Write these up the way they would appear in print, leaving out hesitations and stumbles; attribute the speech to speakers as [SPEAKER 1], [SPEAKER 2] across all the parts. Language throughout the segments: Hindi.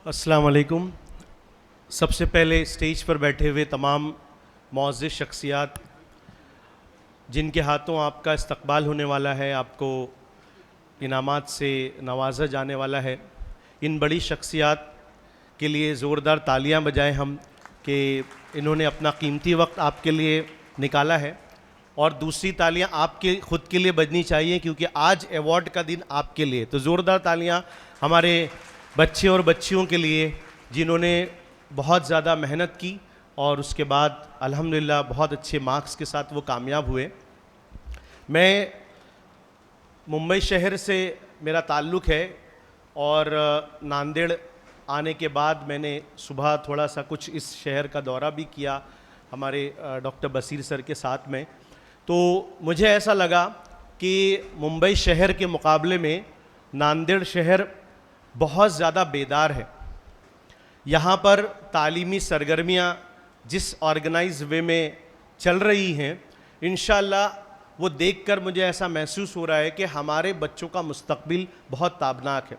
[SPEAKER 1] अस्सलाम वालेकुम। सबसे पहले स्टेज पर बैठे हुए तमाम मुअज़्ज़िज़ शख्सियात जिनके हाथों आपका इस्तकबाल होने वाला है, आपको इनामात से नवाजा जाने वाला है, इन बड़ी शख्सियात के लिए ज़ोरदार तालियां बजाएं हम कि इन्होंने अपना कीमती वक्त आपके लिए निकाला है। और दूसरी तालियां आपके ख़ुद के लिए बजनी चाहिए क्योंकि आज अवार्ड का दिन आपके लिए। तो ज़ोरदार तालियां हमारे बच्चे और बच्चियों के लिए जिन्होंने बहुत ज़्यादा मेहनत की और उसके बाद अल्हम्दुलिल्लाह बहुत अच्छे मार्क्स के साथ वो कामयाब हुए। मैं मुंबई शहर से मेरा ताल्लुक़ है और नांदेड़ आने के बाद मैंने सुबह थोड़ा सा कुछ इस शहर का दौरा भी किया हमारे डॉक्टर बसीर सर के साथ में। तो मुझे ऐसा लगा कि मुंबई शहर के मुकाबले में नांदेड़ शहर बहुत ज़्यादा बेदार है। यहाँ पर तालीमी सरगर्मियाँ जिस ऑर्गेनाइज वे में चल रही हैं, इंशाअल्लाह वो देखकर मुझे ऐसा महसूस हो रहा है कि हमारे बच्चों का मुस्तकबिल बहुत ताबनाक है।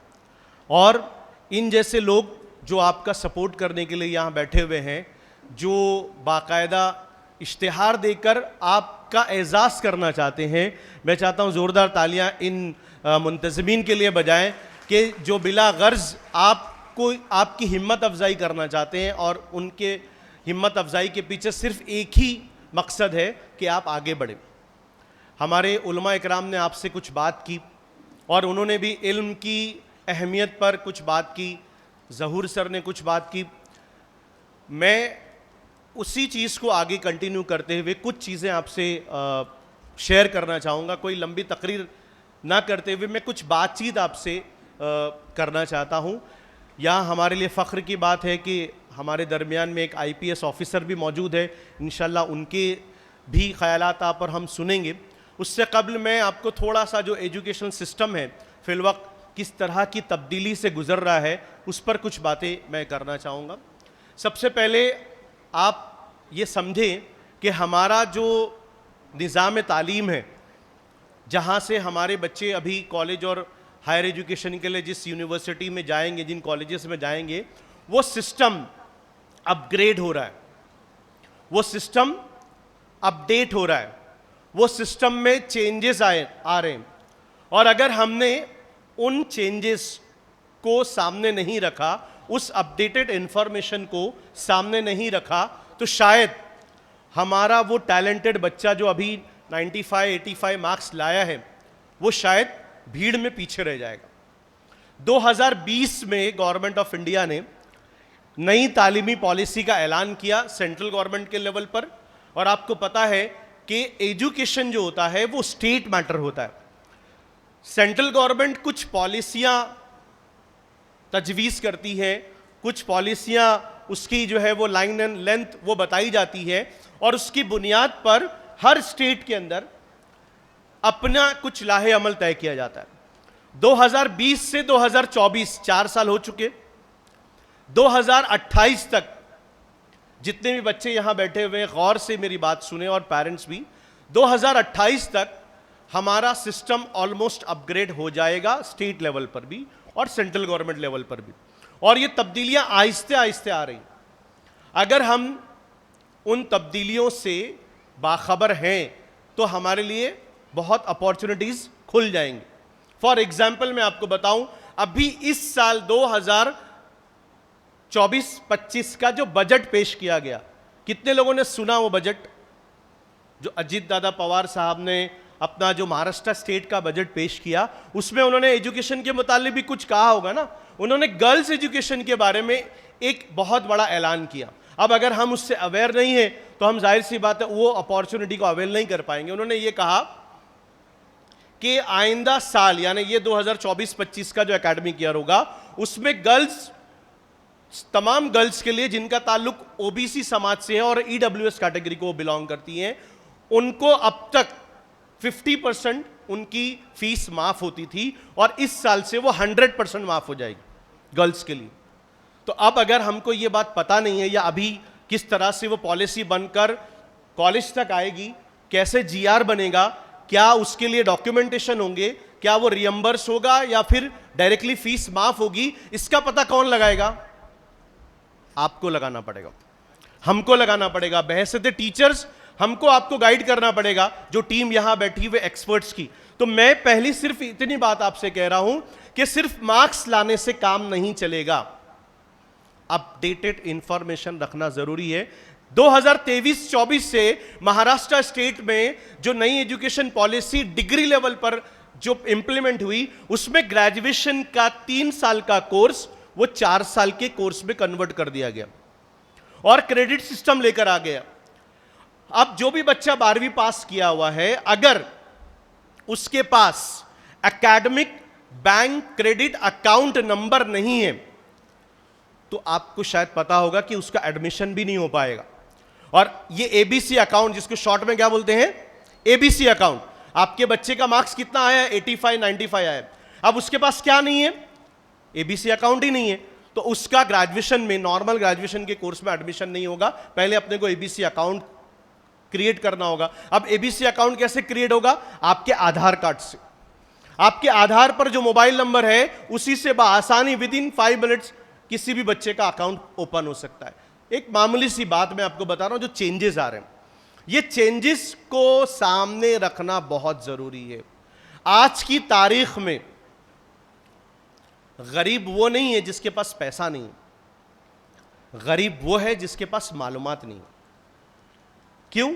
[SPEAKER 1] और इन जैसे लोग जो आपका सपोर्ट करने के लिए यहाँ बैठे हुए हैं, जो बाकायदा इश्तिहार देकर आपका एजाज़ करना चाहते हैं, मैं चाहता हूँ ज़ोरदार तालियाँ इन मुंतज़मीन के लिए बजाएं कि जो बिला गर्ज़ आपको आपकी हिम्मत अफजाई करना चाहते हैं और उनके हिम्मत अफजाई के पीछे सिर्फ़ एक ही मकसद है कि आप आगे बढ़ें। हमारे उलमा इकराम ने आपसे कुछ बात की और उन्होंने भी इल्म की अहमियत पर कुछ बात की, ज़हूर सर ने कुछ बात की। मैं उसी चीज़ को आगे कंटिन्यू करते हुए कुछ चीज़ें आपसे शेयर करना चाहूँगा। कोई लंबी तकरीर ना करते हुए मैं कुछ बातचीत आपसे करना चाहता हूँ। यहाँ हमारे लिए फ़ख्र की बात है कि हमारे दरमियान में एक IPS ऑफ़िसर भी मौजूद है। इंशाल्लाह उनके भी ख़यालात आप और हम सुनेंगे। उससे कबल मैं आपको थोड़ा सा जो एजुकेशन सिस्टम है फ़िलवक्त किस तरह की तब्दीली से गुज़र रहा है उस पर कुछ बातें मैं करना चाहूँगा। सबसे पहले आप ये समझें कि हमारा जो निज़ाम तालीम है, जहाँ से हमारे बच्चे अभी कॉलेज और हायर एजुकेशन के लिए जिस यूनिवर्सिटी में जाएंगे, जिन कॉलेजेस में जाएंगे, वो सिस्टम अपग्रेड हो रहा है, वो सिस्टम अपडेट हो रहा है, वो सिस्टम में चेंजेस आ रहे हैं। और अगर हमने उन चेंजेस को सामने नहीं रखा, उस अपडेटेड इंफॉर्मेशन को सामने नहीं रखा, तो शायद हमारा वो टैलेंटेड बच्चा जो अभी 95-85 मार्क्स लाया है, वो शायद भीड़ में पीछे रह जाएगा। 2020 में गवर्नमेंट ऑफ इंडिया ने नई तालीमी पॉलिसी का ऐलान किया सेंट्रल गवर्नमेंट के लेवल पर। और आपको पता है कि एजुकेशन जो होता है वो स्टेट मैटर होता है। सेंट्रल गवर्नमेंट कुछ पॉलिसियां तजवीज़ करती है, कुछ पॉलिसियां उसकी जो है वो लाइन एंड लेंथ वो बताई जाती है और उसकी बुनियाद पर हर स्टेट के अंदर अपना कुछ लाहे अमल तय किया जाता है। 2020 से 2024 4 साल हो चुके। 2028 तक जितने भी बच्चे यहां बैठे हुए गौर से मेरी बात सुने और पेरेंट्स भी, 2028 तक हमारा सिस्टम ऑलमोस्ट अपग्रेड हो जाएगा, स्टेट लेवल पर भी और सेंट्रल गवर्नमेंट लेवल पर भी। और ये तब्दीलियां आहिस्ते आहिस्ते आ रही। अगर हम उन तब्दीलियों से बाखबर हैं तो हमारे लिए बहुत अपॉर्चुनिटीज़ खुल जाएंगी। फॉर एग्जाम्पल मैं आपको बताऊं, अभी इस साल 2024-25 का जो बजट पेश किया गया, कितने लोगों ने सुना वो बजट? जो अजीत दादा पवार साहब ने अपना जो महाराष्ट्र स्टेट का बजट पेश किया, उसमें उन्होंने एजुकेशन के मुतालिक भी कुछ कहा होगा ना। उन्होंने गर्ल्स एजुकेशन के बारे में एक बहुत बड़ा ऐलान किया। अब अगर हम उससे अवेयर नहीं हैं तो हम जाहिर सी बात है वो अपॉर्चुनिटी को अवेल नहीं कर पाएंगे। उन्होंने ये कहा कि आइंदा साल यानी ये 2024-25 का जो एकेडमिक ईयर होगा, उसमें गर्ल्स, तमाम गर्ल्स के लिए जिनका ताल्लुक OBC समाज से है और EWS कैटेगरी को बिलोंग करती हैं, उनको अब तक 50% उनकी फीस माफ होती थी और इस साल से वो 100% माफ हो जाएगी गर्ल्स के लिए। तो अब अगर हमको ये बात पता नहीं है या अभी किस तरह से वो पॉलिसी बनकर कॉलेज तक आएगी, कैसे GR बनेगा, क्या उसके लिए डॉक्यूमेंटेशन होंगे, क्या वो रियम्बर्स होगा या फिर डायरेक्टली फीस माफ होगी, इसका पता कौन लगाएगा? आपको लगाना पड़ेगा, हमको लगाना पड़ेगा। बहैसियत टीचर्स हमको आपको गाइड करना पड़ेगा, जो टीम यहां बैठी हुए एक्सपर्ट्स की। तो मैं पहली सिर्फ इतनी बात आपसे कह रहा हूं कि सिर्फ मार्क्स लाने से काम नहीं चलेगा, अपडेटेड इंफॉर्मेशन रखना जरूरी है। 2023-24 से महाराष्ट्र स्टेट में जो नई एजुकेशन पॉलिसी डिग्री लेवल पर जो इंप्लीमेंट हुई, उसमें ग्रेजुएशन का 3 साल का कोर्स वो 4 साल के कोर्स में कन्वर्ट कर दिया गया और क्रेडिट सिस्टम लेकर आ गया। अब जो भी बच्चा 12वीं पास किया हुआ है, अगर उसके पास academic bank credit account number नहीं है, तो आपको शायद पता होगा कि उसका एडमिशन भी नहीं हो पाएगा। और ये एबीसी अकाउंट, जिसको शॉर्ट में क्या बोलते हैं, एबीसी अकाउंट, आपके बच्चे का मार्क्स कितना आया, 85 95 आया है, अब उसके पास क्या नहीं है, एबीसी अकाउंट ही नहीं है, तो उसका ग्रेजुएशन में, नॉर्मल ग्रेजुएशन के कोर्स में एडमिशन नहीं होगा। पहले अपने को एबीसी अकाउंट क्रिएट करना होगा। अब एबीसी अकाउंट कैसे क्रिएट होगा, आपके आधार कार्ड से। आपके आधार पर जो मोबाइल नंबर है, उसी से आसानी विदिन 5 मिनट्स किसी भी बच्चे का अकाउंट ओपन हो सकता है। एक मामूली सी बात मैं आपको बता रहा हूं, जो चेंजेस आ रहे हैं, ये चेंजेस को सामने रखना बहुत जरूरी है। आज की तारीख में गरीब वो नहीं है जिसके पास पैसा नहीं है, गरीब वो है जिसके पास मालूमात नहीं है। क्यों?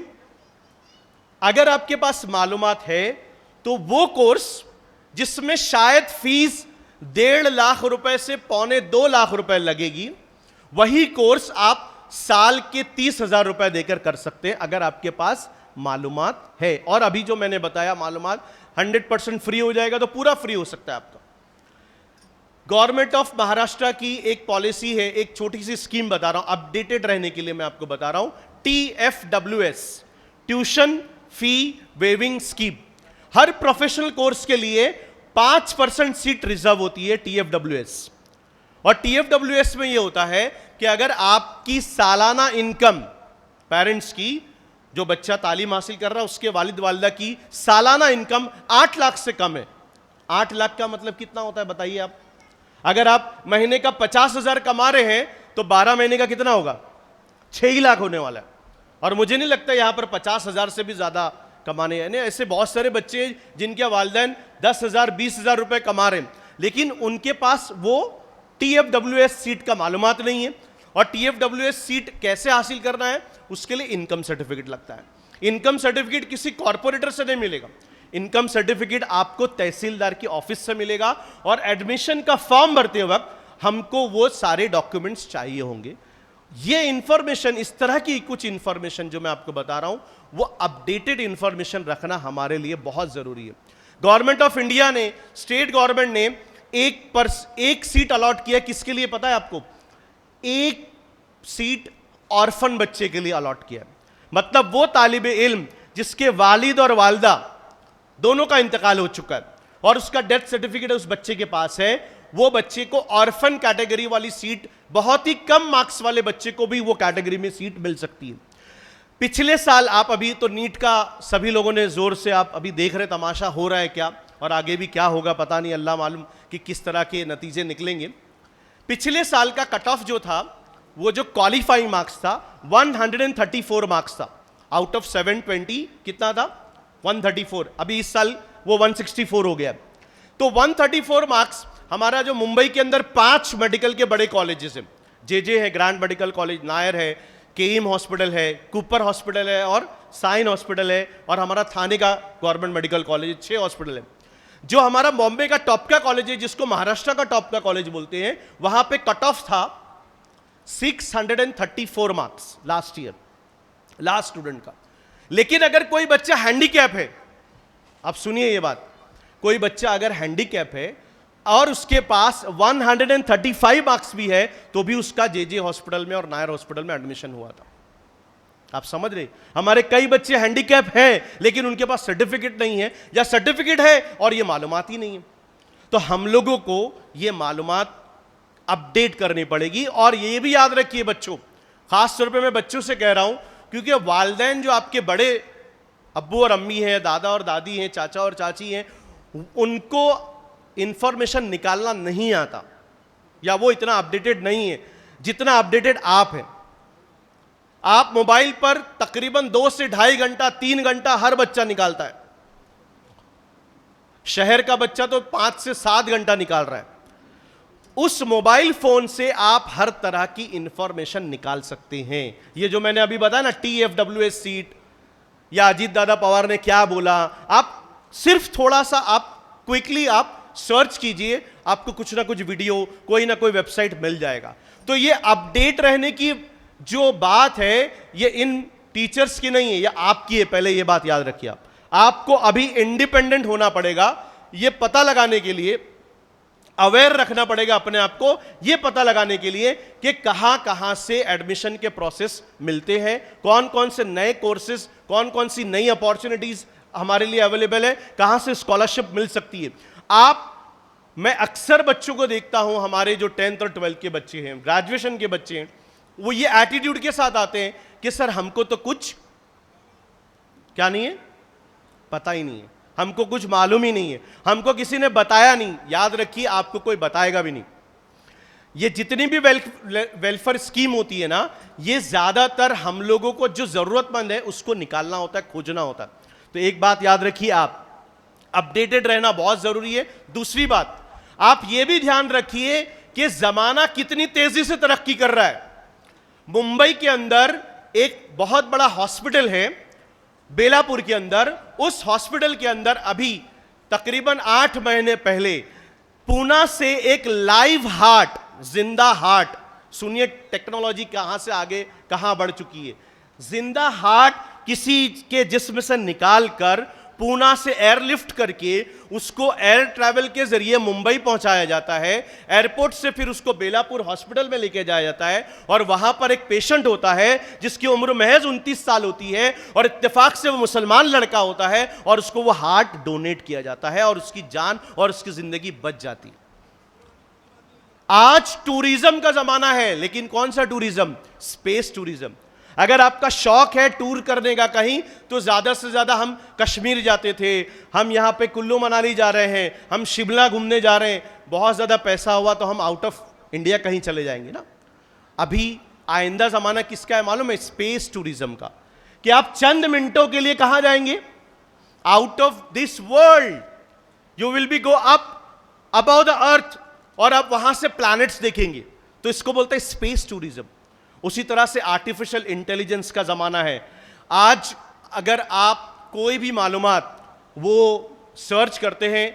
[SPEAKER 1] अगर आपके पास मालूमात है तो वो कोर्स जिसमें शायद फीस 1.5 लाख रुपए से 1.25 लाख रुपए लगेगी, वही कोर्स आप साल के 30,000 रुपए देकर कर सकते हैं, अगर आपके पास मालूमात है। और अभी जो मैंने बताया, मालूमात 100% फ्री हो जाएगा, तो पूरा फ्री हो सकता है आपका। गवर्नमेंट ऑफ महाराष्ट्र की एक पॉलिसी है, एक छोटी सी स्कीम बता रहा हूं, अपडेटेड रहने के लिए मैं आपको बता रहा हूं, TFWS, tuition fee waiving scheme. हर प्रोफेशनल कोर्स के लिए 5% सीट रिजर्व होती है TFWS। और TFWS में यह होता है कि अगर आपकी सालाना इनकम, पेरेंट्स की, जो बच्चा तालीम हासिल कर रहा है उसके वालिद वालिदा की सालाना इनकम 8 लाख से कम है। 8 लाख का मतलब कितना होता है बताइए आप? अगर आप महीने का 50,000 कमा रहे हैं तो 12 महीने का कितना होगा, 6 लाख होने वाला है। और मुझे नहीं लगता यहां पर 50,000 से भी ज्यादा कमाने हैं। ऐसे बहुत सारे बच्चे जिनके वालिदैन 10,000 20,000 रुपए कमा रहे हैं, लेकिन उनके पास वो TFWS सीट का मालूमात नहीं है। और TFWS सीट कैसे हासिल करना है, उसके लिए इनकम सर्टिफिकेट लगता है। इनकम सर्टिफिकेट किसी कॉर्पोरेटर से नहीं मिलेगा, इनकम सर्टिफिकेट आपको तहसीलदार की ऑफिस से मिलेगा। और एडमिशन का फॉर्म भरते वक्त हमको वो सारे डॉक्यूमेंट्स चाहिए होंगे। ये इंफॉर्मेशन, इस तरह की कुछ इंफॉर्मेशन जो मैं आपको बता रहा हूं, वो अपडेटेड इंफॉर्मेशन रखना हमारे लिए बहुत जरूरी है। गवर्नमेंट ऑफ इंडिया ने, स्टेट गवर्नमेंट ने एक सीट अलॉट किया, किसके लिए पता है आपको? एक सीट ऑर्फन बच्चे के लिए अलॉट किया। मतलब वो तालिबे इल्म जिसके वालिद और वालिदा दोनों का इंतकाल हो चुका है और उसका डेथ सर्टिफिकेट उस बच्चे के पास है, वो बच्चे को ऑर्फन कैटेगरी वाली सीट, बहुत ही कम मार्क्स वाले बच्चे को भी वो कैटेगरी में सीट मिल सकती है। पिछले साल, आप अभी तो नीट का सभी लोगों ने जोर से, आप अभी देख रहे तमाशा हो रहा है क्या, और आगे भी क्या होगा पता नहीं, अल्लाह मालूम कि किस तरह के नतीजे निकलेंगे। पिछले साल का कट ऑफ जो था, वो जो क्वालिफाइंग मार्क्स था 134 मार्क्स था, आउट ऑफ 720 कितना था, 134। अभी इस साल वो 164 हो गया। तो 134 मार्क्स हमारा जो मुंबई के अंदर 5 मेडिकल के बड़े कॉलेजेस हैं, JJ है, ग्रैंड मेडिकल कॉलेज, नायर है, केईम हॉस्पिटल है, कूपर हॉस्पिटल है और साइन हॉस्पिटल है, और हमारा थाने का गवर्नमेंट मेडिकल कॉलेज, 6 हॉस्पिटल है। जो हमारा बॉम्बे का टॉप का कॉलेज है, जिसको महाराष्ट्र का टॉप का कॉलेज बोलते हैं, वहां पे कट ऑफ था 634 marks last year, last student का। लेकिन अगर कोई बच्चा हैंडीकैप है, आप सुनिए ये बात, कोई बच्चा अगर हैंडीकैप है और उसके पास 135 मार्क्स भी है, तो भी उसका JJ हॉस्पिटल में और नायर हॉस्पिटल में एडमिशन हुआ था। आप समझ रहे? हमारे कई बच्चे हैंडीकैप हैं लेकिन उनके पास सर्टिफिकेट नहीं है, या सर्टिफिकेट है और ये मालूमात ही नहीं है। तो हम लोगों को ये मालूमात अपडेट करनी पड़ेगी। और ये भी याद रखिए बच्चों, खास तौर पे मैं बच्चों से कह रहा हूं, क्योंकि वालिदैन जो आपके बड़े अब्बू और अम्मी हैं, दादा और दादी हैं, चाचा और चाची हैं, उनको इंफॉर्मेशन निकालना नहीं आता, या वो इतना अपडेटेड नहीं है। जितना अपडेटेड आप हैं। आप मोबाइल पर तकरीबन 2 से 2.5 घंटा 3 घंटा हर बच्चा निकालता है। शहर का बच्चा तो 5 से 7 घंटा निकाल रहा है। उस मोबाइल फोन से आप हर तरह की इंफॉर्मेशन निकाल सकते हैं। ये जो मैंने अभी बताया ना, TFWS सीट या अजीत दादा पवार ने क्या बोला, आप सिर्फ थोड़ा सा आप क्विकली आप सर्च कीजिए, आपको कुछ ना कुछ वीडियो, कोई ना कोई वेबसाइट मिल जाएगा। तो ये अपडेट रहने की जो बात है, ये इन टीचर्स की नहीं है, ये आपकी है। पहले ये बात याद रखिए। आपको अभी इंडिपेंडेंट होना पड़ेगा, ये पता लगाने के लिए, अवेयर रखना पड़ेगा अपने आप को, यह पता लगाने के लिए कि कहां कहां से एडमिशन के प्रोसेस मिलते हैं, कौन कौन से नए कोर्सेज, कौन कौन सी नई अपॉर्चुनिटीज हमारे लिए अवेलेबल है, कहां से स्कॉलरशिप मिल सकती है। मैं अक्सर बच्चों को देखता हूं, हमारे जो 10th और 12th के बच्चे हैं, ग्रेजुएशन के बच्चे हैं, वो ये एटीट्यूड के साथ आते हैं कि सर हमको तो कुछ क्या नहीं है, पता ही नहीं है, हमको कुछ मालूम ही नहीं है, हमको किसी ने बताया नहीं। याद रखिए, आपको कोई बताएगा भी नहीं। ये जितनी भी वेलफेयर स्कीम होती है ना, ये ज्यादातर हम लोगों को जो जरूरतमंद है उसको निकालना होता है, खोजना होता है। तो एक बात याद रखिए, आप अपडेटेड रहना बहुत जरूरी है। दूसरी बात, आप ये भी ध्यान रखिए कि जमाना कितनी तेजी से तरक्की कर रहा है। मुंबई के अंदर एक बहुत बड़ा हॉस्पिटल है, बेलापुर के अंदर। उस हॉस्पिटल के अंदर अभी तकरीबन 8 महीने पहले पूना से एक लाइव हार्ट, जिंदा हार्ट, सुनिए टेक्नोलॉजी कहां से आगे कहां बढ़ चुकी है। जिंदा हार्ट किसी के जिस्म से निकाल कर पूना से एयरलिफ्ट करके उसको एयर ट्रैवल के जरिए मुंबई पहुंचाया जाता है। एयरपोर्ट से फिर उसको बेलापुर हॉस्पिटल में लेके जाया जाता है और वहां पर एक पेशेंट होता है जिसकी उम्र महज 29 साल होती है और इत्तेफाक से वो मुसलमान लड़का होता है और उसको वो हार्ट डोनेट किया जाता है और उसकी जान और उसकी जिंदगी बच जाती है। आज टूरिज्म का जमाना है, लेकिन कौन सा टूरिज्म? Space tourism. अगर आपका शौक है टूर करने का कहीं, तो ज्यादा से ज्यादा हम कश्मीर जाते थे, हम यहां पे कुल्लू मनाली जा रहे हैं, हम शिमला घूमने जा रहे हैं। बहुत ज्यादा पैसा हुआ तो हम आउट ऑफ इंडिया कहीं चले जाएंगे ना। अभी आइंदा जमाना किसका है मालूम है? स्पेस टूरिज्म का। कि आप चंद मिनटों के लिए कहां जाएंगे? Out of this world. You will be go up above the earth और आप वहां से प्लैनेट्स देखेंगे। तो इसको बोलते हैं स्पेस टूरिज्म। उसी तरह से आर्टिफिशियल इंटेलिजेंस का जमाना है। आज अगर आप कोई भी मालूमात वो सर्च करते हैं,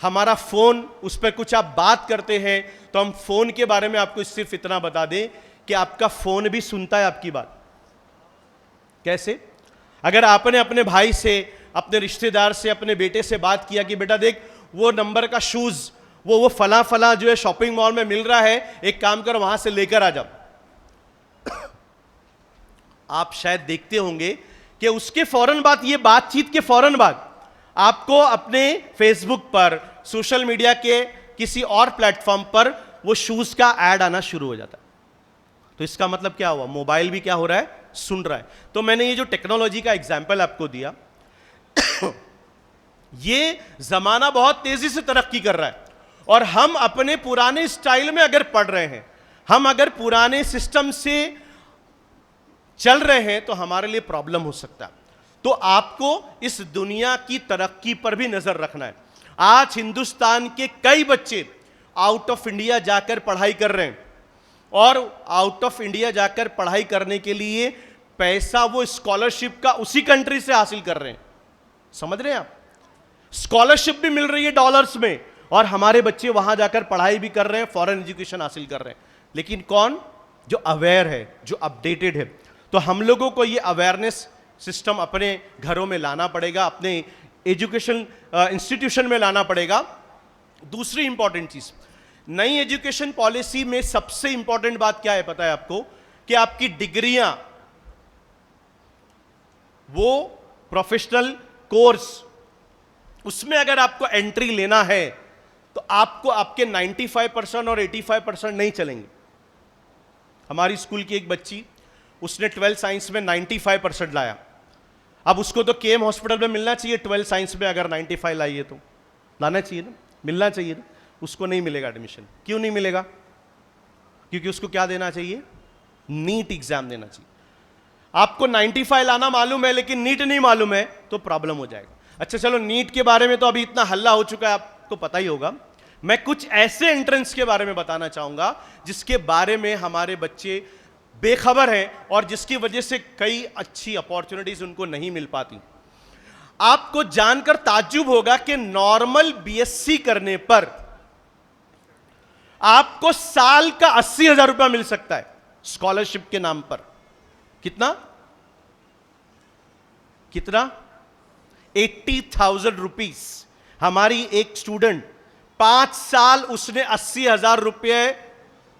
[SPEAKER 1] हमारा फोन, उस पर कुछ आप बात करते हैं, तो हम फोन के बारे में आपको सिर्फ इतना बता दें कि आपका फोन भी सुनता है आपकी बात। कैसे? अगर आपने अपने भाई से, अपने रिश्तेदार से, अपने बेटे से बात किया कि बेटा देख वो नंबर का शूज वो फला फला जो है शॉपिंग मॉल में मिल रहा है, एक काम कर वहां से लेकर आ जाओ। आप शायद देखते होंगे कि उसके फौरन बाद, ये बातचीत के फौरन बाद आपको अपने फेसबुक पर, सोशल मीडिया के किसी और प्लेटफॉर्म पर वो शूज का ऐड आना शुरू हो जाता है। तो इसका मतलब क्या हुआ? मोबाइल भी क्या हो रहा है? सुन रहा है। तो मैंने ये जो टेक्नोलॉजी का एग्जाम्पल आपको दिया, ये जमाना बहुत तेजी से तरक्की कर रहा है और हम अपने पुराने स्टाइल में अगर पढ़ रहे हैं, हम अगर पुराने सिस्टम से चल रहे हैं, तो हमारे लिए प्रॉब्लम हो सकता है। तो आपको इस दुनिया की तरक्की पर भी नजर रखना है। आज हिंदुस्तान के कई बच्चे आउट ऑफ इंडिया जाकर पढ़ाई कर रहे हैं और आउट ऑफ इंडिया जाकर पढ़ाई करने के लिए पैसा वो स्कॉलरशिप का उसी कंट्री से हासिल कर रहे हैं। समझ रहे हैं आप? स्कॉलरशिप भी मिल रही है डॉलर्स में और हमारे बच्चे वहां जाकर पढ़ाई भी कर रहे हैं, फॉरेन एजुकेशन हासिल कर रहे हैं। लेकिन कौन? जो अवेयर है, जो अपडेटेड है। तो हम लोगों को ये अवेयरनेस सिस्टम अपने घरों में लाना पड़ेगा, अपने एजुकेशन इंस्टीट्यूशन में लाना पड़ेगा। दूसरी इंपॉर्टेंट चीज, नई एजुकेशन पॉलिसी में सबसे इंपॉर्टेंट बात क्या है पता है आपको? कि आपकी डिग्रियां, वो प्रोफेशनल कोर्स, उसमें अगर आपको एंट्री लेना है तो आपको आपके 95% और 85% नहीं चलेंगे। हमारी स्कूल की एक बच्ची, उसने 12 साइंस में 95% लाया। अब उसको तो केएम हॉस्पिटल में मिलना चाहिए 12 साइंस में, अगर 95 लाई है तो लाना चाहिए ना, मिलना चाहिए ना। उसको नहीं मिलेगा एडमिशन। क्यों नहीं मिलेगा? क्योंकि उसको क्या देना चाहिए, नीट एग्जाम देना चाहिए। आपको 95 लाना मालूम है लेकिन नीट नहीं मालूम है तो प्रॉब्लम हो जाएगा। अच्छा चलो, नीट के बारे में तो अभी इतना हल्ला हो चुका है, आपको पता ही होगा। मैं कुछ ऐसे एंट्रेंस के बारे में बताना चाहूंगा जिसके बारे में हमारे बच्चे बेखबर हैं और जिसकी वजह से कई अच्छी अपॉर्चुनिटीज उनको नहीं मिल पाती। आपको जानकर ताज्जुब होगा कि नॉर्मल बीएससी करने पर आपको साल का 80,000 रुपया मिल सकता है स्कॉलरशिप के नाम पर। कितना कितना 80,000 रुपीज। हमारी एक स्टूडेंट 5 साल उसने 80,000 रुपये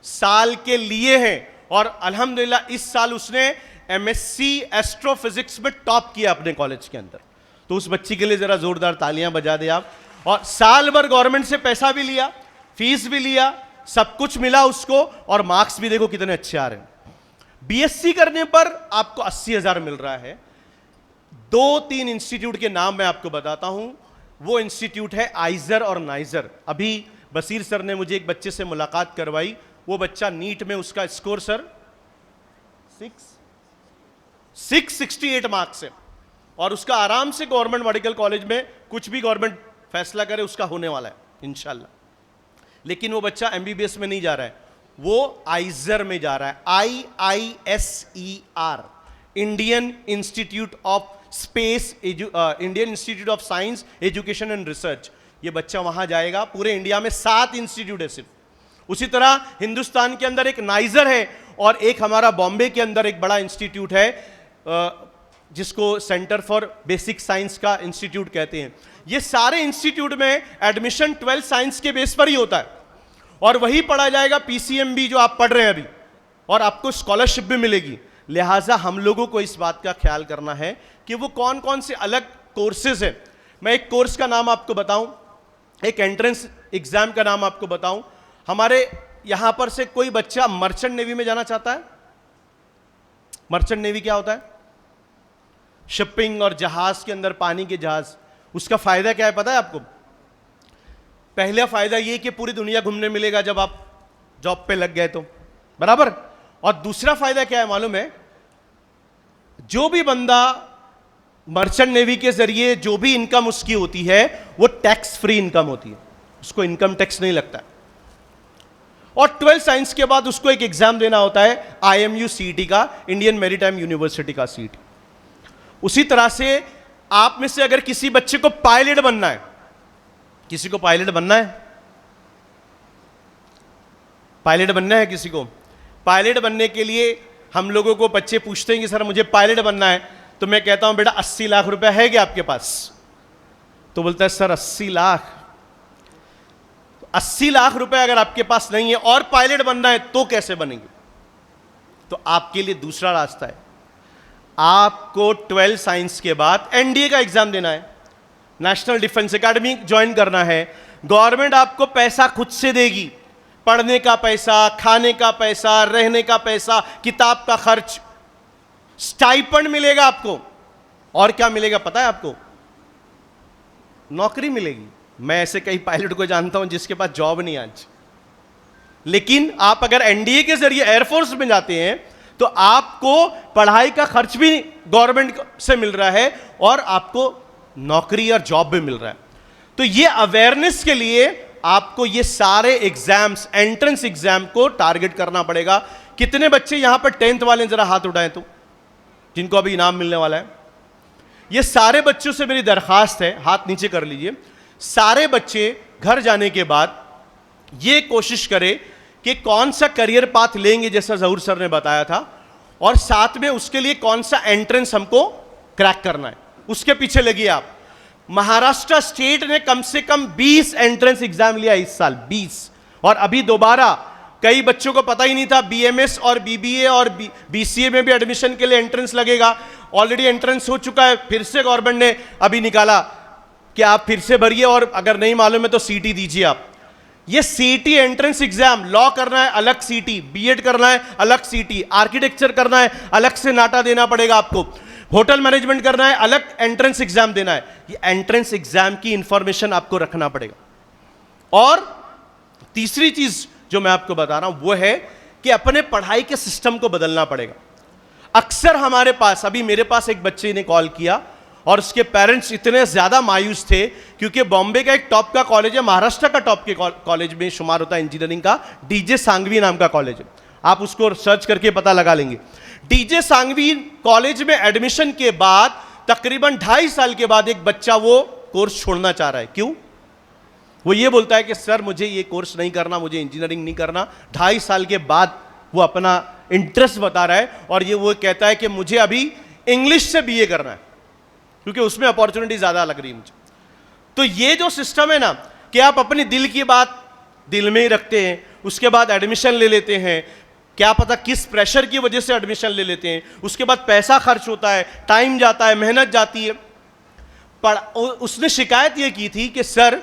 [SPEAKER 1] साल के लिए हैं और अल्हम्दुलिल्लाह इस साल उसने एमएससी एस्ट्रोफिजिक्स में टॉप किया अपने कॉलेज के अंदर। तो उस बच्ची के लिए जरा जोरदार तालियां बजा दे आप। और साल भर गवर्नमेंट से पैसा भी लिया, फीस भी लिया, सब कुछ मिला उसको और मार्क्स भी देखो कितने अच्छे आ रहे हैं। बीएससी करने पर आपको 80,000 मिल रहा है। 2-3 इंस्टीट्यूट के नाम मैं आपको बताता हूं। वो इंस्टीट्यूट है आइजर और नाइजर। अभी बसीर सर ने मुझे एक बच्चे से मुलाकात करवाई, वो बच्चा नीट में उसका स्कोर सर 668 मार्क्स है और उसका आराम से गवर्नमेंट मेडिकल कॉलेज में कुछ भी गवर्नमेंट फैसला करे उसका होने वाला है इंशाल्लाह। लेकिन वो बच्चा एमबीबीएस में नहीं जा रहा है, वो आइजर में जा रहा है। IISER, Indian institute of space, Indian institute of science education and research. ये बच्चा वहां जाएगा। पूरे इंडिया में 7 इंस्टीट्यूट है सिर्फ। उसी तरह हिंदुस्तान के अंदर एक नाइजर है और एक हमारा बॉम्बे के अंदर एक बड़ा इंस्टीट्यूट है जिसको सेंटर फॉर बेसिक साइंस का इंस्टीट्यूट कहते हैं। ये सारे इंस्टीट्यूट में एडमिशन 12 साइंस के बेस पर ही होता है और वही पढ़ा जाएगा पीसीएमबी जो आप पढ़ रहे हैं अभी, और आपको स्कॉलरशिप भी मिलेगी। लिहाजा हम लोगों को इस बात का ख्याल करना है कि वो कौन कौन से अलग कोर्सेज हैं। मैं एक कोर्स का नाम आपको बताऊं, एक एंट्रेंस एग्जाम का नाम आपको बताऊं। हमारे यहां पर से कोई बच्चा मर्चेंट नेवी में जाना चाहता है? मर्चेंट नेवी क्या होता है? शिपिंग और जहाज के अंदर, पानी के जहाज। उसका फायदा क्या है पता है आपको? पहला फायदा यह कि पूरी दुनिया घूमने मिलेगा जब आप जॉब पे लग गए तो, बराबर। और दूसरा फायदा क्या है मालूम है? जो भी बंदा मर्चेंट नेवी के जरिए जो भी इनकम उसकी होती है वो टैक्स फ्री इनकम होती है, उसको इनकम टैक्स नहीं लगता। और 12 साइंस के बाद उसको एक एग्जाम देना होता है IMU CET का, इंडियन मैरीटाइम यूनिवर्सिटी का CET। उसी तरह से आप में से अगर किसी बच्चे को पायलट बनना है, किसी को पायलट बनना है, पायलट बनना है किसी को, पायलट बनने के लिए हम लोगों को बच्चे पूछते हैं कि सर मुझे पायलट बनना है, तो मैं कहता हूं बेटा 80 लाख रुपया है क्या आपके पास? तो बोलता है सर 80 लाख। 80 लाख रुपए अगर आपके पास नहीं है और पायलट बनना है तो कैसे बनेंगे? तो आपके लिए दूसरा रास्ता है। आपको 12 साइंस के बाद एनडीए का एग्जाम देना है, नेशनल डिफेंस एकेडमी ज्वाइन करना है। गवर्नमेंट आपको पैसा खुद से देगी, पढ़ने का पैसा, खाने का पैसा, रहने का पैसा, किताब का खर्च, स्टाइपेंड मिलेगा आपको। और क्या मिलेगा पता है आपको? नौकरी मिलेगी। मैं ऐसे कई पायलट को जानता हूं जिसके पास जॉब नहीं आज। लेकिन आप अगर एनडीए के जरिए एयरफोर्स में जाते हैं तो आपको पढ़ाई का खर्च भी गवर्नमेंट से मिल रहा है और आपको नौकरी और जॉब भी मिल रहा है। तो ये अवेयरनेस के लिए आपको ये सारे एग्जाम्स, एंट्रेंस एग्जाम को टारगेट करना पड़ेगा। कितने बच्चे यहां पर 10th वाले जरा हाथ उठाएं तो, जिनको अभी इनाम मिलने वाला है। ये सारे बच्चों से मेरी दरखास्त है, हाथ नीचे कर लीजिए। सारे बच्चे घर जाने के बाद ये कोशिश करें कि कौन सा करियर पाथ लेंगे जैसा जहूर सर ने बताया था, और साथ में उसके लिए कौन सा एंट्रेंस हमको क्रैक करना है, उसके पीछे लगिए आप। महाराष्ट्र स्टेट ने कम से कम 20 एंट्रेंस एग्जाम लिया इस साल, 20। और अभी दोबारा कई बच्चों को पता ही नहीं था बीएमएस और बीबीए और बीसीए में भी एडमिशन के लिए एंट्रेंस लगेगा। ऑलरेडी एंट्रेंस हो चुका है, फिर से गवर्नमेंट ने अभी निकाला कि आप फिर से भरिए और अगर नहीं मालूम है तो सीटी दीजिए आप। ये सीटी एंट्रेंस एग्जाम, लॉ करना है अलग सीटी, बीएड करना है अलग सीटी, आर्किटेक्चर करना है अलग से नाटा देना पड़ेगा आपको, होटल मैनेजमेंट करना है अलग एंट्रेंस एग्जाम देना है। ये एंट्रेंस एग्जाम की इंफॉर्मेशन आपको रखना पड़ेगा। और तीसरी चीज जो मैं आपको बता रहा हूं वो है कि अपने पढ़ाई के सिस्टम को बदलना पड़ेगा। अक्सर हमारे पास, अभी मेरे पास एक बच्चे ने कॉल किया और उसके पेरेंट्स इतने ज़्यादा मायूस थे क्योंकि बॉम्बे का एक टॉप का कॉलेज है, महाराष्ट्र का टॉप के कॉलेज में शुमार होता है इंजीनियरिंग का, डीजे सांघवी नाम का कॉलेज है, आप उसको सर्च करके पता लगा लेंगे। डीजे सांघवी कॉलेज में एडमिशन के बाद तकरीबन 2.5 साल के बाद एक बच्चा वो कोर्स छोड़ना चाह रहा है। क्यों? वो ये बोलता है कि सर मुझे ये कोर्स नहीं करना, मुझे इंजीनियरिंग नहीं करना। 2.5 साल के बाद वो अपना इंटरेस्ट बता रहा है और ये वो कहता है कि मुझे अभी इंग्लिश से बीए करना है क्योंकि उसमें अपॉर्चुनिटी ज़्यादा लग रही है मुझे। तो ये जो सिस्टम है ना कि आप अपनी दिल की बात दिल में ही रखते हैं, उसके बाद एडमिशन ले लेते हैं, क्या पता किस प्रेशर की वजह से एडमिशन ले लेते हैं, उसके बाद पैसा खर्च होता है, टाइम जाता है, मेहनत जाती है। उसने शिकायत ये की थी कि सर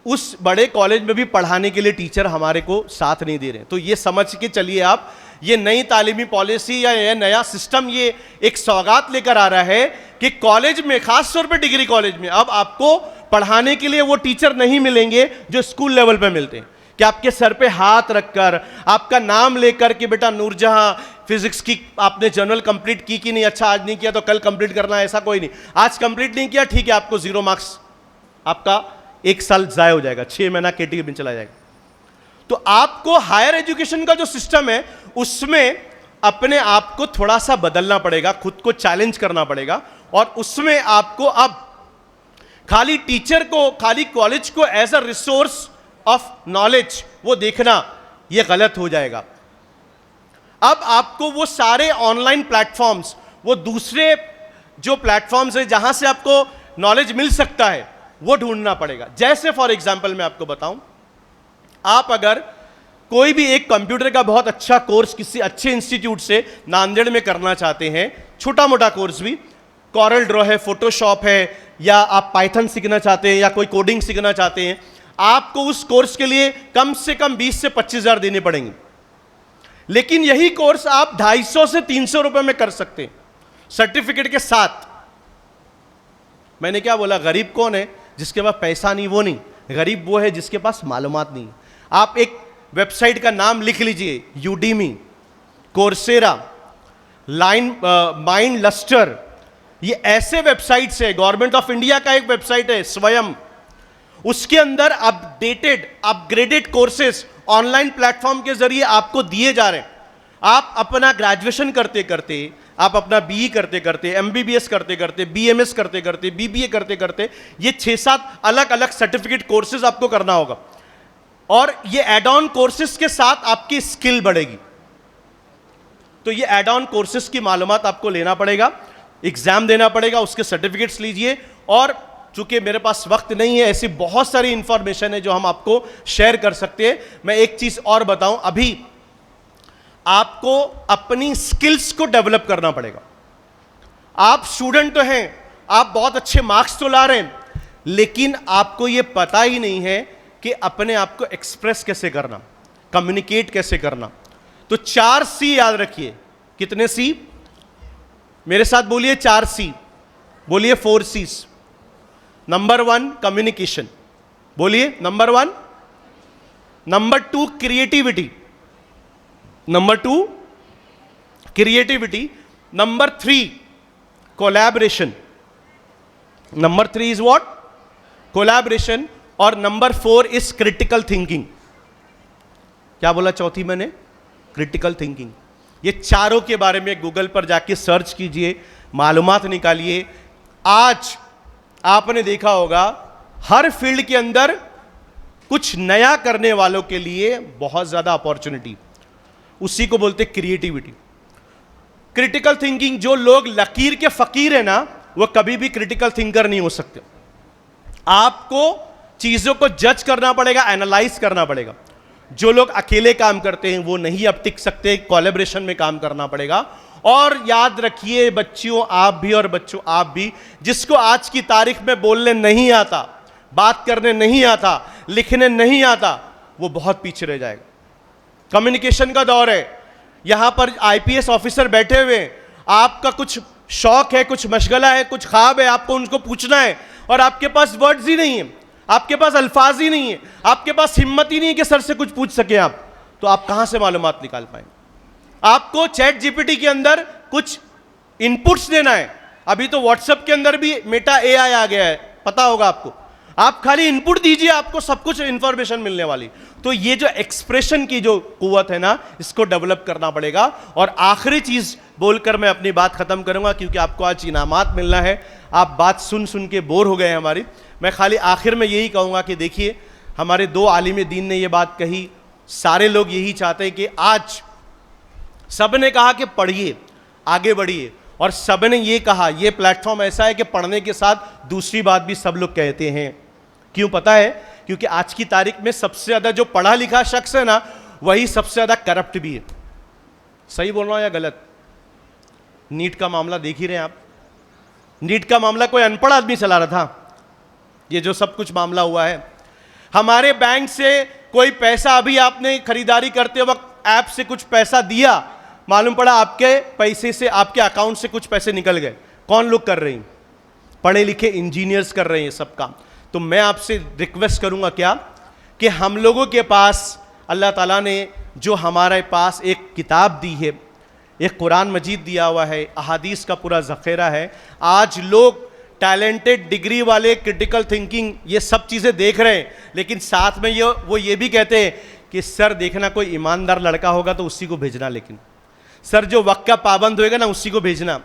[SPEAKER 1] उस बड़े कॉलेज में भी पढ़ाने के लिए टीचर हमारे को साथ नहीं दे रहे। तो ये समझ के चलिए आप, ये नई तालीमी पॉलिसी या ये नया सिस्टम ये एक सौगात लेकर आ रहा है कि कॉलेज में, खास तौर पे डिग्री कॉलेज में, अब आपको पढ़ाने के लिए वो टीचर नहीं मिलेंगे जो स्कूल लेवल पे मिलते हैं, कि आपके सर पे हाथ रखकर, आपका नाम लेकर कि बेटा नूरजहां फिजिक्स की आपने जनरल कंप्लीट की कि नहीं, अच्छा आज नहीं किया तो कल कंप्लीट करना है, ऐसा कोई नहीं। आज कंप्लीट नहीं किया, ठीक है, आपको 0 मार्क्स, आपका 1 साल जाया हो जाएगा, 6 महीना केटी में चला जाएगा। तो आपको हायर एजुकेशन का जो सिस्टम है उसमें अपने आप को थोड़ा सा बदलना पड़ेगा, खुद को चैलेंज करना पड़ेगा, और उसमें आपको अब खाली टीचर को, खाली कॉलेज को as a resource of knowledge वो देखना ये गलत हो जाएगा। अब आपको वो सारे ऑनलाइन प्लेटफॉर्म्स, वो दूसरे जो प्लेटफॉर्म्स है जहां से आपको नॉलेज मिल सकता है वो ढूंढना पड़ेगा। जैसे फॉर एग्जांपल मैं आपको बताऊं, आप अगर कोई भी एक कंप्यूटर का बहुत अच्छा कोर्स किसी अच्छे इंस्टीट्यूट से नांदेड़ में करना चाहते हैं, छोटा मोटा कोर्स भी, कॉरल ड्रॉ है, फोटोशॉप है, या आप पाइथन सीखना चाहते हैं या कोई कोडिंग सीखना चाहते हैं, आपको उस कोर्स के लिए कम से कम 20 से 25 हज़ार देने पड़ेंगे। लेकिन यही कोर्स आप 250 से 300 रुपए में कर सकते हैं सर्टिफिकेट के साथ। मैंने क्या बोला? गरीब कौन है? जिसके पास पैसा नहीं वो नहीं, गरीब वो है जिसके पास मालूमात नहीं। आप एक वेबसाइट का नाम लिख लीजिए, यूडीमी, कोर्सेरा, माइंड लस्टर, ये ऐसे वेबसाइट्स है। गवर्नमेंट ऑफ इंडिया का एक वेबसाइट है स्वयं, उसके अंदर updated upgraded courses online platform के जरिए आपको दिए जा रहे हैं। आप अपना ग्रेजुएशन करते करते, आप अपना बीई करते करते, एमबीबीएस करते करते, बीएमएस करते करते, बीबीए करते करते, ये 6-7 अलग अलग सर्टिफिकेट कोर्सेज आपको करना होगा, और ये एड ऑन कोर्सेज के साथ आपकी स्किल बढ़ेगी। तो ये एड ऑन कोर्सेज की मालूमात आपको लेना पड़ेगा, एग्जाम देना पड़ेगा, उसके सर्टिफिकेट्स लीजिए। और चूंकि मेरे पास वक्त नहीं है, ऐसी बहुत सारी इंफॉर्मेशन है जो हम आपको शेयर कर सकते हैं। मैं एक चीज और बताऊं, अभी आपको अपनी स्किल्स को डेवलप करना पड़ेगा। आप स्टूडेंट तो हैं, आप बहुत अच्छे मार्क्स तो ला रहे हैं, लेकिन आपको यह पता ही नहीं है कि अपने आप को एक्सप्रेस कैसे करना, कम्युनिकेट कैसे करना। तो 4 सी याद रखिए। कितने सी? मेरे साथ बोलिए 4 सी, बोलिए 4 सीज। नंबर 1 कम्युनिकेशन, बोलिए number 1। Number 2 creativity, number 2 creativity. Number 3 collaboration, number 3 is what? Collaboration. और नंबर 4 इज क्रिटिकल थिंकिंग। क्या बोला चौथी मैंने? Critical thinking. ये चारों के बारे में गूगल पर जाके सर्च कीजिए, मालूमात निकालिए। आज आपने देखा होगा हर फील्ड के अंदर कुछ नया करने वालों के लिए बहुत ज्यादा अपॉर्चुनिटी, उसी को बोलते क्रिएटिविटी, क्रिटिकल थिंकिंग। जो लोग लकीर के फकीर है ना, वो कभी भी क्रिटिकल थिंकर नहीं हो सकते। आपको चीजों को जज करना पड़ेगा, एनालाइज करना पड़ेगा। जो लोग अकेले काम करते हैं वो नहीं अब टिक सकते, कोलैबोरेशन में काम करना पड़ेगा। और याद रखिए बच्चियों, आप भी और बच्चों आप भी, जिसको आज की तारीख में बोलने नहीं आता, बात करने नहीं आता, लिखने नहीं आता, वो बहुत पीछे रह जाएगा। कम्युनिकेशन का दौर है, यहां पर आईपीएस ऑफिसर बैठे हुए, आपका कुछ शौक है, कुछ मशगला है, कुछ ख्वाब है, आपको उनको पूछना है, और आपके पास वर्ड्स ही नहीं है, आपके पास अल्फाज ही नहीं है, आपके पास हिम्मत ही नहीं है कि सर से कुछ पूछ सके आप। तो आप कहां से मालूमात निकाल पाएंगे? आपको चैट जीपीटी के अंदर कुछ इनपुट्स देना है। अभी तो व्हाट्सएप के अंदर भी मेटा एआई आ गया है, पता होगा आपको। आप खाली इनपुट दीजिए, आपको सब कुछ इंफॉर्मेशन मिलने वाली। तो ये जो एक्सप्रेशन की जो कुव्वत है ना, इसको डेवलप करना पड़ेगा। और आखिरी चीज बोलकर मैं अपनी बात खत्म करूंगा, क्योंकि आपको आज इनामात मिलना है। आप बात सुन सुन के बोर हो गए हैं हमारी। मैं खाली आखिर में यही कहूंगा कि देखिए, हमारे दो आलिम दीन ने ये बात कही, सारे लोग यही चाहते हैं कि आज सब ने कहा कि पढ़िए, आगे बढ़िए, और सब ने ये कहा, ये प्लेटफॉर्म ऐसा है कि पढ़ने के साथ दूसरी बात भी सब लोग कहते हैं। क्यों पता है? क्योंकि आज की तारीख में सबसे ज्यादा जो पढ़ा लिखा शख्स है ना, वही सबसे ज्यादा करप्ट भी है। सही बोल रहा हूं या गलत? नीट का मामला देख ही रहे हैं आप। नीट का मामला कोई अनपढ़ आदमी चला रहा था। ये जो सब कुछ मामला हुआ है, हमारे बैंक से कोई पैसा, अभी आपने खरीदारी करते वक्त ऐप से कुछ पैसा दिया, मालूम पड़ा आपके पैसे से, आपके अकाउंट से कुछ पैसे निकल गए। कौन लोग कर रहे हैं? पढ़े लिखे इंजीनियर्स कर रहे हैं सब काम। तो मैं आपसे रिक्वेस्ट करूंगा क्या, कि हम लोगों के पास अल्लाह ताला ने जो हमारे पास एक किताब दी है, एक कुरान मजीद दिया हुआ है, अहादीस का पूरा ज़ख़ीरा है। आज लोग टैलेंटेड, डिग्री वाले, क्रिटिकल थिंकिंग, ये सब चीज़ें देख रहे हैं, लेकिन साथ में वो ये भी कहते हैं कि सर देखना, कोई ईमानदार लड़का होगा तो उसी को भेजना, लेकिन सर जो वक्त का पाबंद होएगा ना, उसी को भेजना,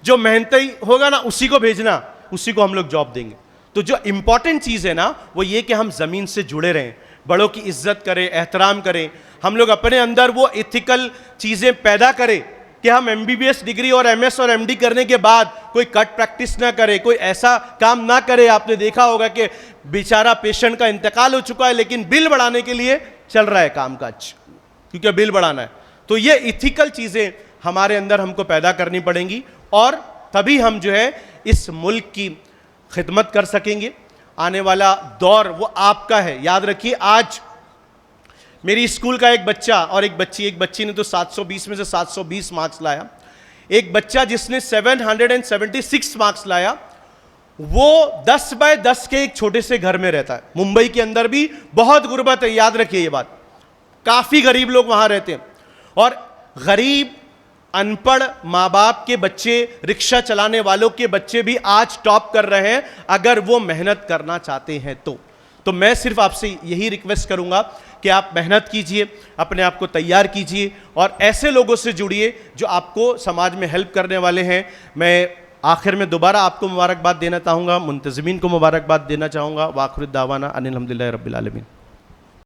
[SPEAKER 1] जो मेहनती होगा ना, उसी को भेजना, उसी को हम लोग जॉब देंगे। तो जो इंपॉर्टेंट चीज़ है ना, वो ये कि हम ज़मीन से जुड़े रहें, बड़ों की इज्जत करें, एहतराम करें। हम लोग अपने अंदर वो एथिकल चीज़ें पैदा करें कि हम एमबीबीएस डिग्री और एमएस और एमडी करने के बाद कोई कट प्रैक्टिस ना करे, कोई ऐसा काम ना करे। आपने देखा होगा कि बेचारा पेशेंट का इंतकाल हो चुका है, लेकिन बिल बढ़ाने के लिए चल रहा है कामकाज, क्योंकि बिल बढ़ाना है। तो ये इथिकल चीज़ें हमारे अंदर हमको पैदा करनी पड़ेंगी, और तभी हम जो है इस मुल्क की खिदमत कर सकेंगे। आने वाला दौर वो आपका है। याद रखिए, आज मेरी स्कूल का एक बच्चा और एक बच्ची ने तो 720 में से 720 मार्क्स लाया। एक बच्चा जिसने 776 मार्क्स लाया, वो 10 बाय 10 के एक छोटे से घर में रहता है। मुंबई के अंदर भी बहुत गुर्बत है, याद रखिए ये बात। काफ़ी गरीब लोग वहाँ रहते हैं, और गरीब अनपढ़ माँ बाप के बच्चे, रिक्शा चलाने वालों के बच्चे भी आज टॉप कर रहे हैं, अगर वो मेहनत करना चाहते हैं तो मैं सिर्फ आपसे यही रिक्वेस्ट करूंगा कि आप मेहनत कीजिए, अपने आप को तैयार कीजिए, और ऐसे लोगों से जुड़िए जो आपको समाज में हेल्प करने वाले हैं। मैं आखिर में दोबारा आपको मुबारकबाद देना चाहूँगा, मुंतज़मीन को मुबारकबाद देना चाहूँगा। वाखिर दावाना अनिल हम्दुलिल्लाहि रब्बिल आलमीन।